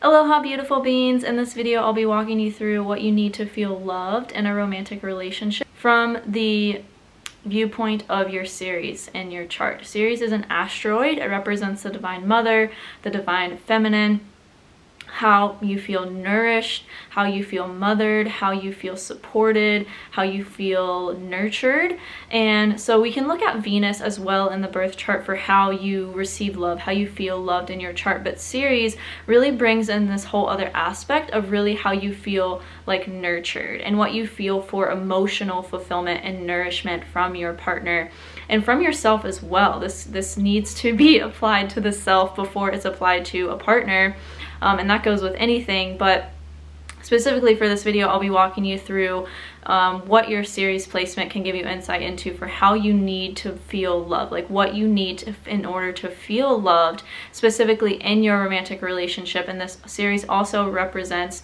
Aloha beautiful beings. In this video I'll be walking you through what you need to feel loved in a romantic relationship from the viewpoint of your Ceres in your chart. Ceres is an asteroid. It represents the divine mother, the divine feminine, how you feel nourished, how you feel mothered, how you feel supported, how you feel nurtured. And so we can look at Venus as well in the birth chart for how you receive love, how you feel loved in your chart. But Ceres really brings in this whole other aspect of really how you feel like nurtured and what you feel for emotional fulfillment and nourishment from your partner and from yourself as well. This needs to be applied to the self before it's applied to a partner. And that goes with anything, but specifically for this video I'll be walking you through what your Ceres placement can give you insight into for how you need to feel loved, like what you need in order to feel loved specifically in your romantic relationship. And this Ceres also represents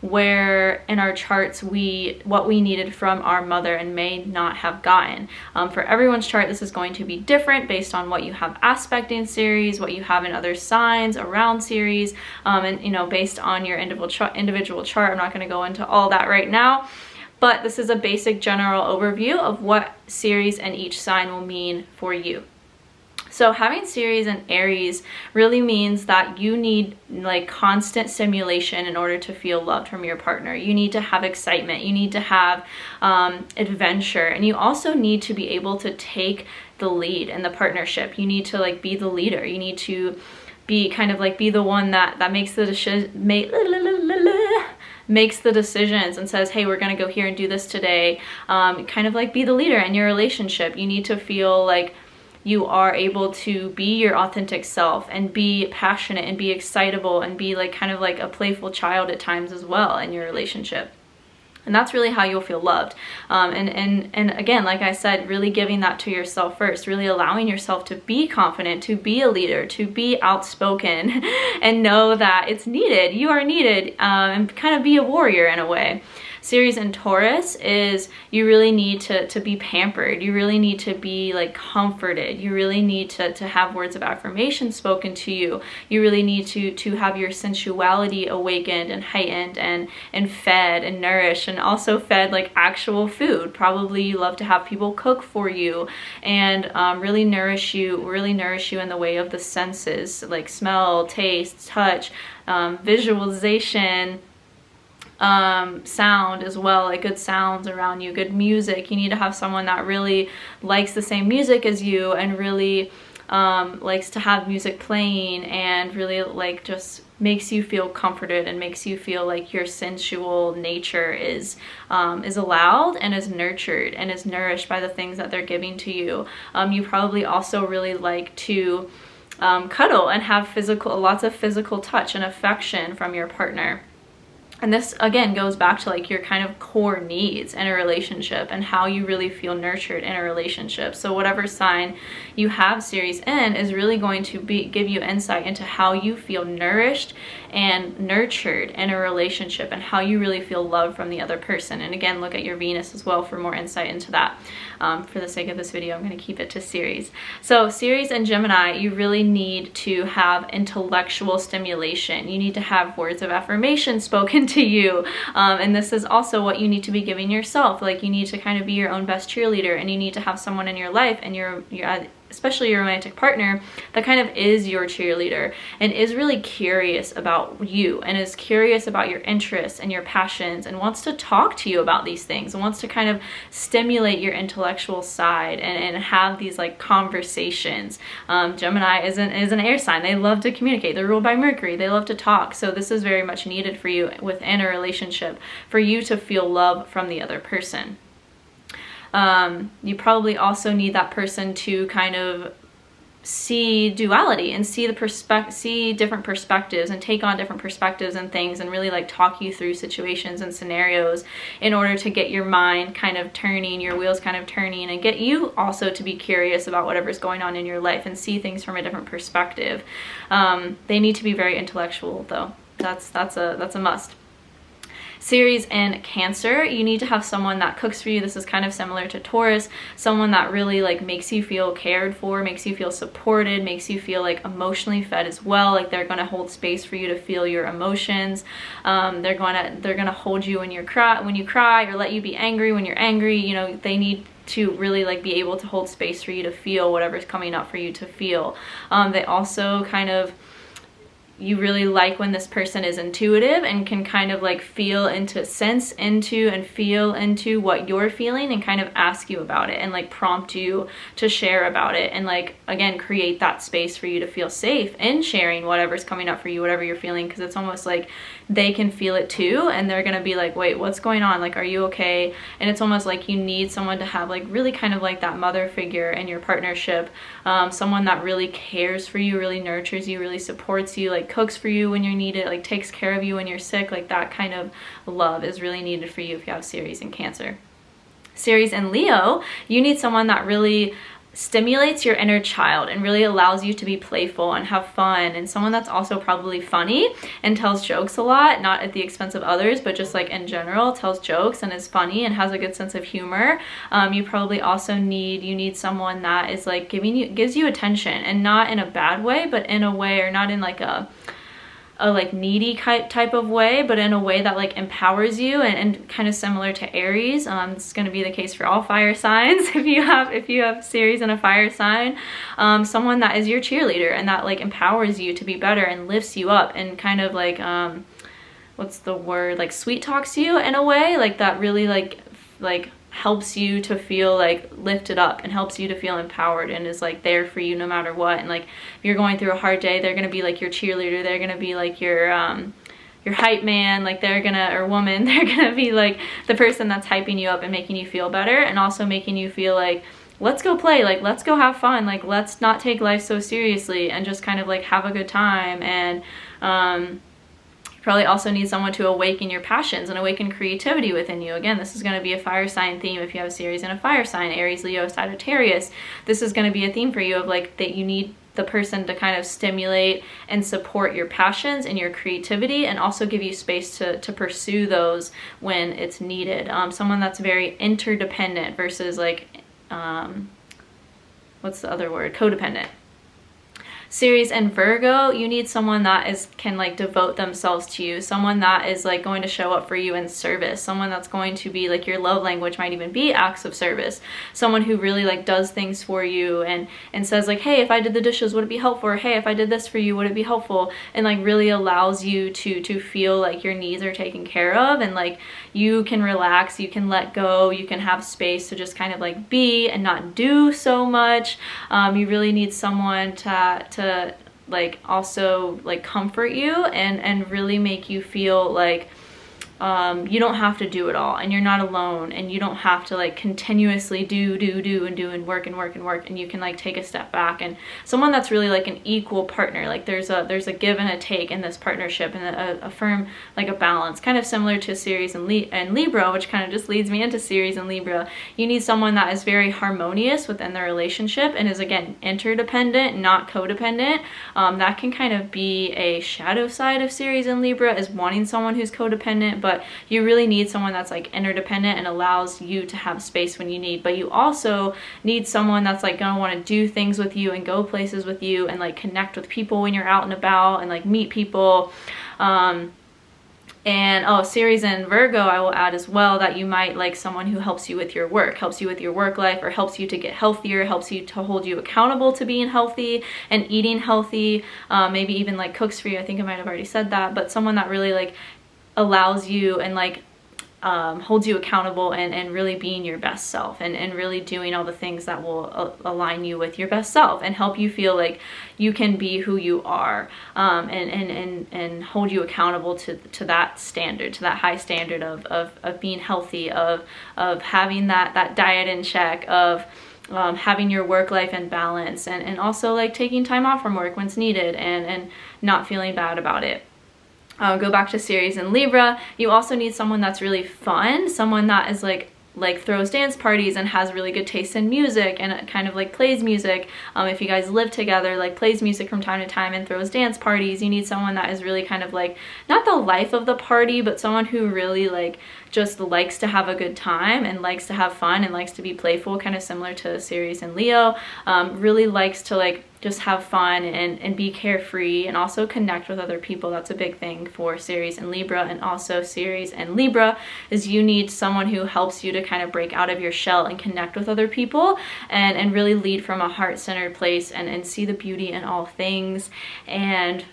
where in our charts what we needed from our mother and may not have gotten. For everyone's chart this is going to be different based on what you have aspecting Ceres, what you have in other signs around Ceres, and based on your individual chart. I'm not going to go into all that right now, but this is a basic general overview of what Ceres and each sign will mean for you. So having Ceres and Aries really means that you need like constant stimulation in order to feel loved from your partner. You need to have excitement, you need to have adventure, and you also need to be able to take the lead in the partnership. You need to like be the leader. You need to be kind of like be the one that makes the makes the decisions and says, hey, we're gonna go here and do this today. Kind of like be the leader in your relationship. You need to feel like you are able to be your authentic self and be passionate and be excitable and be like kind of like a playful child at times as well in your relationship. And that's really how you'll feel loved. And again, like I said, really giving that to yourself first, really allowing yourself to be confident, to be a leader, to be outspoken and know that it's needed. You are needed, and kind of be a warrior in a way. Ceres and Taurus is you really need to be pampered. You really need to be like comforted. You really need to have words of affirmation spoken to you. You really need to have your sensuality awakened and heightened and fed and nourished, and also fed like actual food. Probably you love to have people cook for you and really nourish you in the way of the senses, like smell, taste, touch, visualization, sound as well, like good sounds around you, good music. You need to have someone that really likes the same music as you and really likes to have music playing and really like just makes you feel comforted and makes you feel like your sensual nature is allowed and is nurtured and is nourished by the things that they're giving to you. You probably also really like to cuddle and have lots of physical touch and affection from your partner. And this again goes back to like your kind of core needs in a relationship and how you really feel nurtured in a relationship. So whatever sign you have Ceres in is really going to give you insight into how you feel nourished and nurtured in a relationship and how you really feel loved from the other person. And again, look at your Venus as well for more insight into that. For the sake of this video, I'm going to keep it to Ceres. So Ceres and Gemini, you really need to have intellectual stimulation. You need to have words of affirmation spoken to you. And this is also what you need to be giving yourself. Like you need to kind of be your own best cheerleader, and you need to have someone in your life and your especially your romantic partner that kind of is your cheerleader and is really curious about you and is curious about your interests and your passions and wants to talk to you about these things and wants to kind of stimulate your intellectual side and have these like conversations. Gemini is an air sign. They love to communicate. They're ruled by Mercury. They love to talk. So this is very much needed for you within a relationship for you to feel love from the other person. You probably also need that person to kind of see duality and see different perspectives and take on different perspectives and things and really like talk you through situations and scenarios in order to get your mind kind of turning, your wheels kind of turning, and get you also to be curious about whatever's going on in your life and see things from a different perspective. They need to be very intellectual though. That's a must. Ceres and Cancer, you need to have someone that cooks for you. This is kind of similar to Taurus, someone that really like makes you feel cared for, makes you feel supported, makes you feel like emotionally fed as well. Like they're going to hold space for you to feel your emotions. They're gonna hold you when you cry, or let you be angry when you're angry. You know, they need to really like be able to hold space for you to feel whatever's coming up for you to feel. They also kind of, you really like when this person is intuitive and can kind of like sense into and feel into what you're feeling and kind of ask you about it and like prompt you to share about it, and like again create that space for you to feel safe in sharing whatever's coming up for you, whatever you're feeling, because it's almost like they can feel it too, and they're gonna be like, wait, what's going on? Like, are you okay? And it's almost like you need someone to have like really kind of like that mother figure in your partnership, someone that really cares for you, really nurtures you, really supports you, like cooks for you when you need it, like takes care of you when you're sick. Like that kind of love is really needed for you if you have Ceres and Cancer. Ceres and Leo, you need someone that really stimulates your inner child and really allows you to be playful and have fun, and someone that's also probably funny and tells jokes a lot, not at the expense of others, but just like in general tells jokes and is funny and has a good sense of humor. You probably also need someone that is like gives you attention, and not in a bad way, but in a way, or not in like a like needy type of way, but in a way that like empowers you, and kind of similar to Aries. This is going to be the case for all fire signs. If you have Ceres in a fire sign, someone that is your cheerleader and that like empowers you to be better and lifts you up, and kind of like what's the word, like sweet talks you in a way, like that really like helps you to feel like lifted up and helps you to feel empowered, and is like there for you no matter what. And like if you're going through a hard day, they're gonna be like your cheerleader, they're gonna be like your hype man, like or woman, they're gonna be like the person that's hyping you up and making you feel better, and also making you feel like, let's go play, like let's go have fun, like let's not take life so seriously, and just kind of like have a good time. And probably also need someone to awaken your passions and awaken creativity within you. Again, this is going to be a fire sign theme if you have a Ceres in a fire sign, Aries, Leo, Sagittarius. This is going to be a theme for you of like that you need the person to kind of stimulate and support your passions and your creativity, and also give you space to pursue those when it's needed. Someone that's very interdependent versus like, what's the other word? Codependent. Ceres and Virgo, you need someone that can like devote themselves to you, someone that is like going to show up for you in service, someone that's going to be like, your love language might even be acts of service, someone who really like does things for you and says like, hey, if I did the dishes, would it be helpful? Or hey, if I did this for you, would it be helpful? And like really allows you to feel like your needs are taken care of, and like you can relax, you can let go, you can have space to just kind of like be and not do so much. You really need someone to like also like comfort you and really make you feel like you don't have to do it all, and you're not alone, and you don't have to like continuously do and work, and you can like take a step back. And someone that's really like an equal partner, like there's a give and a take in this partnership, and a firm like a balance, kind of similar to Ceres and Libra, which kind of just leads me into Ceres and Libra. You need someone that is very harmonious within their relationship and is again interdependent, not codependent. That can kind of be a shadow side of Ceres and Libra, is wanting someone who's codependent, but you really need someone that's like interdependent and allows you to have space when you need. But you also need someone that's like gonna want to do things with you and go places with you and like connect with people when you're out and about and like meet people. And Ceres and Virgo, I will add as well that you might like someone who helps you with your work, helps you with your work life, or helps you to get healthier, helps you to hold you accountable to being healthy and eating healthy, maybe even like cooks for you. I think I might have already said that, but someone that really like allows you and like holds you accountable and really being your best self and really doing all the things that will align you with your best self and help you feel like you can be who you are, and hold you accountable to that standard, to that high standard of being healthy, of having that diet in check, of having your work life in balance, and also like taking time off from work when it's needed and not feeling bad about it. Go back to Ceres and Libra. You also need someone that's really fun, someone that is like like throws dance parties and has really good taste in music and kind of like plays music. If you guys live together, like plays music from time to time and throws dance parties. You need someone that is really kind of like, not the life of the party, but someone who really like just likes to have a good time and likes to have fun and likes to be playful, kind of similar to Ceres and Leo. Really likes to like just have fun and be carefree and also connect with other people. That's a big thing for Ceres and Libra. And also Ceres and Libra is you need someone who helps you to kind of break out of your shell and connect with other people and really lead from a heart-centered place and see the beauty in all things. And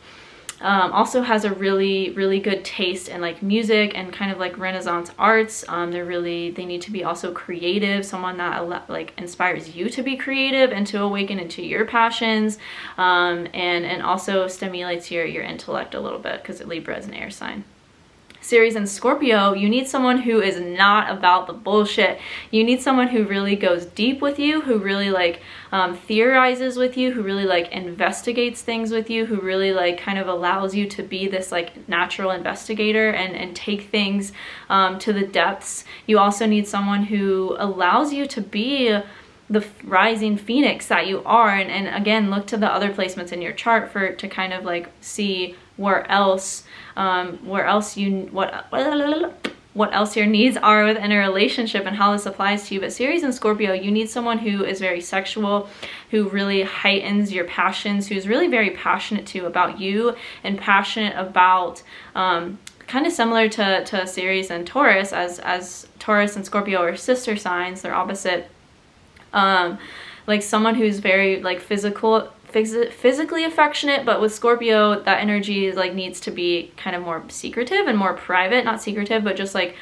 also has a really good taste in like music and kind of like Renaissance arts. They need to be also creative, someone that like inspires you to be creative and to awaken into your passions, and also stimulates your intellect a little bit, because Libra is an air sign. Ceres and Scorpio, you need someone who is not about the bullshit. You need someone who really goes deep with you, who really like theorizes with you, who really like investigates things with you, who really like kind of allows you to be this like natural investigator and take things to the depths. You also need someone who allows you to be the rising phoenix that you are, and again, look to the other placements in your chart to kind of like see what else your needs are within a relationship and how this applies to you. But Ceres and Scorpio, you need someone who is very sexual, who really heightens your passions, who's really very passionate too about you and passionate about kind of similar to Ceres and Taurus, as Taurus and Scorpio are sister signs, they're opposite. Like someone who's very like physically affectionate, but with Scorpio that energy is like needs to be kind of more secretive and more private. Not secretive, but just like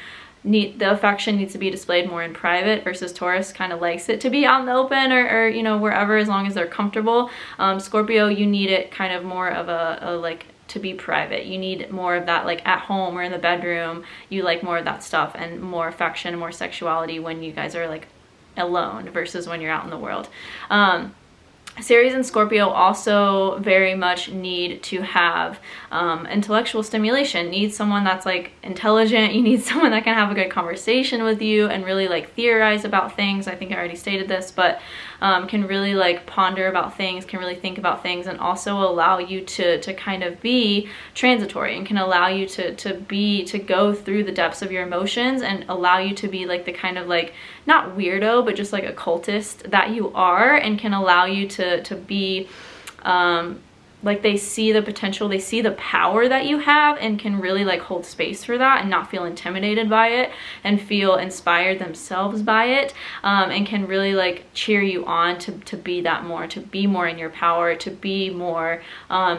the affection needs to be displayed more in private, versus Taurus kind of likes it to be out in the open or you know, wherever, as long as they're comfortable. Scorpio, you need it kind of more of a like to be private. You need more of that like at home or in the bedroom. You like more of that stuff and more affection and more sexuality when you guys are like alone versus when you're out in the world. Ceres and Scorpio also very much need to have intellectual stimulation. Need someone that's like intelligent. You need someone that can have a good conversation with you and really like theorize about things. I think I already stated this, but can really like ponder about things, can really think about things, and also allow you to kind of be transitory, and can allow you to go through the depths of your emotions and allow you to be like the kind of like, not weirdo, but just like a cultist that you are, and can allow you to be like, they see the potential, they see the power that you have, and can really like hold space for that and not feel intimidated by it and feel inspired themselves by it, and can really like cheer you on to be that more, to be more in your power, to be more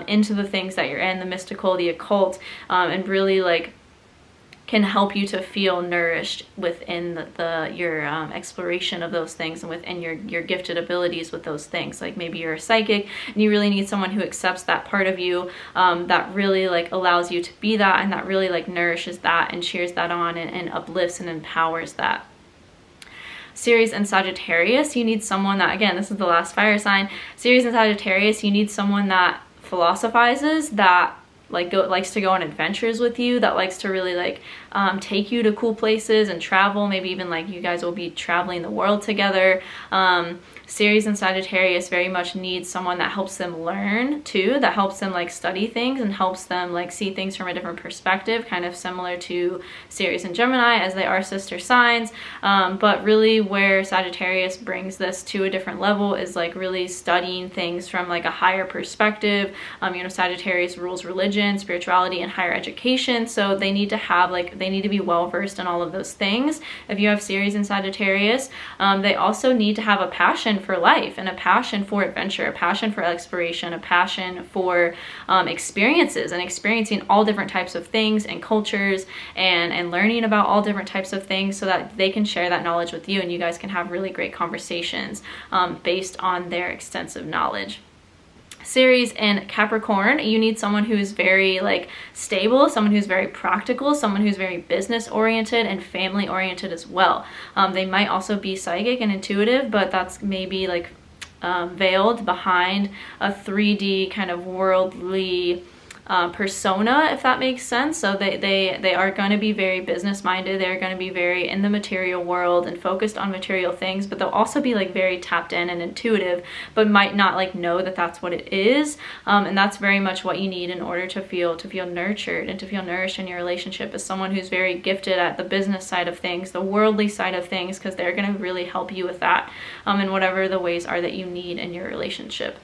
into the things that you're in, the mystical, the occult, and really like can help you to feel nourished within your exploration of those things and within your gifted abilities with those things. Like maybe you're a psychic and you really need someone who accepts that part of you, that really like allows you to be that, and that really like nourishes that and cheers that on and uplifts and empowers that. Ceres and Sagittarius, you need someone that, again, this is the last fire sign. Ceres and Sagittarius, you need someone that philosophizes, that like likes to go on adventures with you, that likes to really like take you to cool places and travel. Maybe even like you guys will be traveling the world together. Ceres and Sagittarius very much need someone that helps them learn too, that helps them like study things and helps them like see things from a different perspective, kind of similar to Ceres and Gemini, as they are sister signs. But really where Sagittarius brings this to a different level is like really studying things from like a higher perspective. You know, Sagittarius rules religion, spirituality, and higher education, so they need to have like, they need to be well versed in all of those things. If you have Ceres and Sagittarius, they also need to have a passion for life and a passion for adventure, a passion for exploration, a passion for experiences and experiencing all different types of things and cultures, and learning about all different types of things, so that they can share that knowledge with you and you guys can have really great conversations based on their extensive knowledge. Ceres and Capricorn, you need someone who's very like stable, someone who's very practical, someone who's very business oriented and family oriented as well. They might also be psychic and intuitive, but that's maybe like veiled behind a 3D kind of worldly persona, if that makes sense. So they are going to be very business minded. They're going to be very in the material world and focused on material things, but they'll also be like very tapped in and intuitive, but might not like know that that's what it is. And that's very much what you need in order to feel nurtured and to feel nourished in your relationship, is someone who's very gifted at the business side of things, the worldly side of things, because they're going to really help you with that in whatever the ways are that you need in your relationship.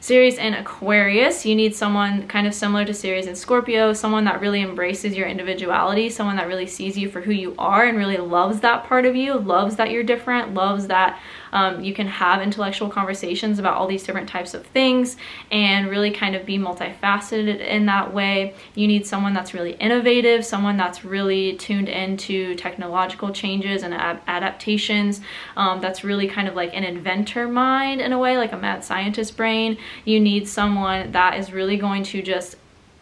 Ceres in Aquarius, you need someone kind of similar to Ceres in Scorpio, someone that really embraces your individuality, someone that really sees you for who you are and really loves that part of you, loves that you're different, loves that you can have intellectual conversations about all these different types of things and really kind of be multifaceted in that way. You need someone that's really innovative, someone that's really tuned into technological changes and adaptations, that's really kind of like an inventor mind in a way, like a mad scientist brain. You need someone that is really going to just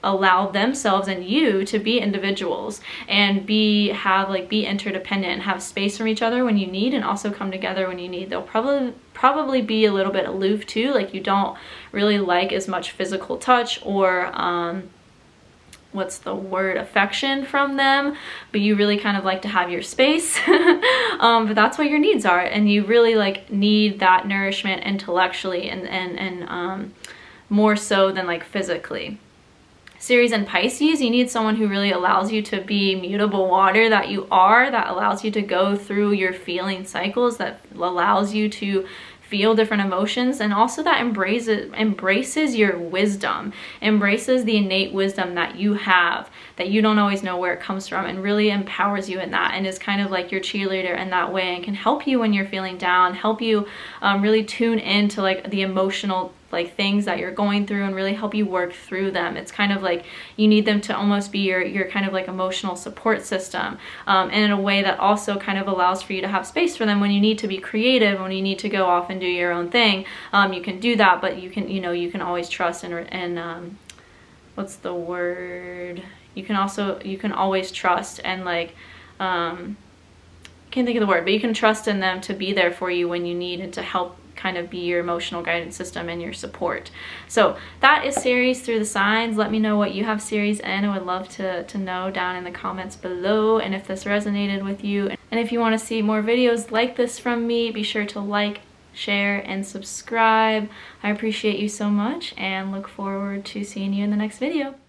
allow themselves and you to be individuals and be interdependent and have space from each other when you need, and also come together when you need. They'll probably be a little bit aloof too, like you don't really like as much physical touch or affection from them, but you really kind of like to have your space. But that's what your needs are, and you really like need that nourishment intellectually and more so than like physically. Ceres in Pisces, you need someone who really allows you to be mutable water that you are, that allows you to go through your feeling cycles, that allows you to feel different emotions, and also that embraces your wisdom, embraces the innate wisdom that you have, that you don't always know where it comes from, and really empowers you in that, and is kind of like your cheerleader in that way, and can help you when you're feeling down, help you really tune into like the emotional like things that you're going through and really help you work through them. It's kind of like you need them to almost be your kind of like emotional support system, and in a way that also kind of allows for you to have space for them when you need to be creative, when you need to go off and do your own thing. You can do that, but you can always trust and what's the word? You can always trust and like can't think of the word, but you can trust in them to be there for you when you need and to help kind of be your emotional guidance system and your support. So that is Ceres through the signs. Let me know what you have Ceres in. I would love to know down in the comments below, and if this resonated with you. And if you want to see more videos like this from me, be sure to like, share, and subscribe. I appreciate you so much and look forward to seeing you in the next video.